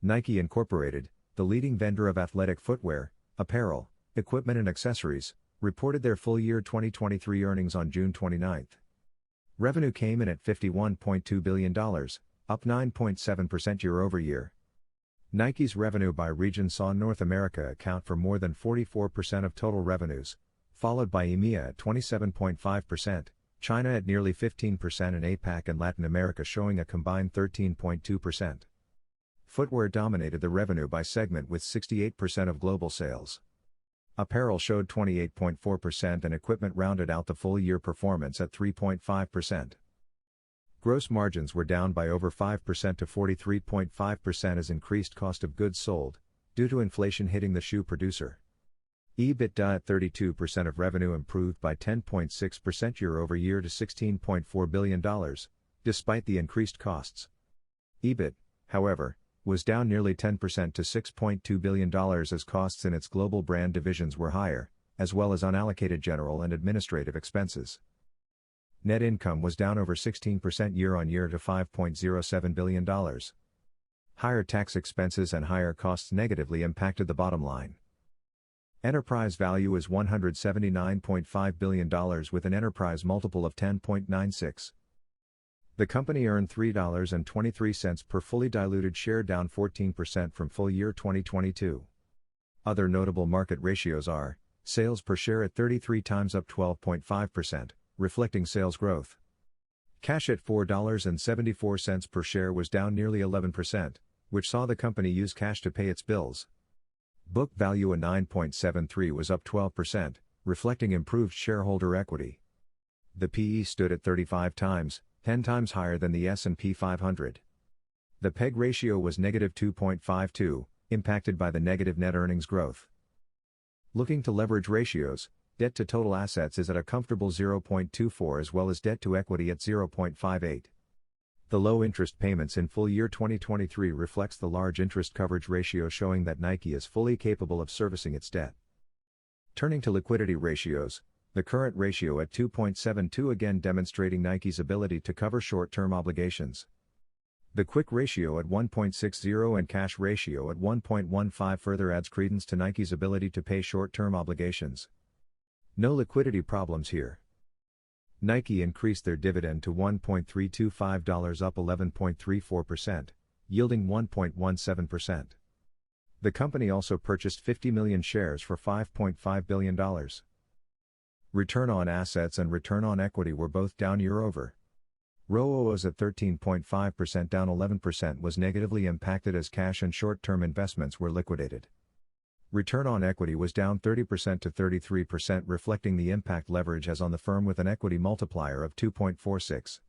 Nike Incorporated, the leading vendor of athletic footwear, apparel, equipment and accessories, reported their full year 2023 earnings on June 29. Revenue came in at $51.2 billion, up 9.7% year-over-year. Nike's revenue by region saw North America account for more than 44% of total revenues, followed by EMEA at 27.5%, China at nearly 15% and APAC and Latin America showing a combined 13.2%. Footwear dominated the revenue by segment with 68% of global sales. Apparel showed 28.4% and equipment rounded out the full year performance at 3.5%. Gross margins were down by over 5% to 43.5% as increased cost of goods sold, due to inflation hitting the shoe producer. EBITDA at 32% of revenue improved by 10.6% year-over-year to $16.4 billion, despite the increased costs. EBIT, however, was down nearly 10% to $6.2 billion as costs in its global brand divisions were higher, as well as unallocated general and administrative expenses. Net income was down over 16% year-on-year to $5.07 billion. Higher tax expenses and higher costs negatively impacted the bottom line. Enterprise value is $179.5 billion with an enterprise multiple of 10.96. The company earned $3.23 per fully diluted share, down 14% from full year 2022. Other notable market ratios are sales per share at 33 times, up 12.5%, reflecting sales growth. Cash at $4.74 per share was down nearly 11%, which saw the company use cash to pay its bills. Book value at 9.73 was up 12%, reflecting improved shareholder equity. The PE stood at 35 times, 10 times higher than the S&P 500. The PEG ratio was negative 2.52, impacted by the negative net earnings growth. Looking to leverage ratios, debt to total assets is at a comfortable 0.24 as well as debt to equity at 0.58. The low interest payments in full year 2023 reflects the large interest coverage ratio, showing that Nike is fully capable of servicing its debt. Turning to liquidity ratios, the current ratio at 2.72 again demonstrating Nike's ability to cover short-term obligations. The quick ratio at 1.60 and cash ratio at 1.15 further adds credence to Nike's ability to pay short-term obligations. No liquidity problems here. Nike increased their dividend to $1.325, up 11.34%, yielding 1.17%. The company also purchased 50 million shares for $5.5 billion. Return on assets and return on equity were both down year-over. ROE at 13.5%, down 11%, was negatively impacted as cash and short-term investments were liquidated. Return on equity was down 30% to 33%, reflecting the impact leverage has on the firm with an equity multiplier of 2.46.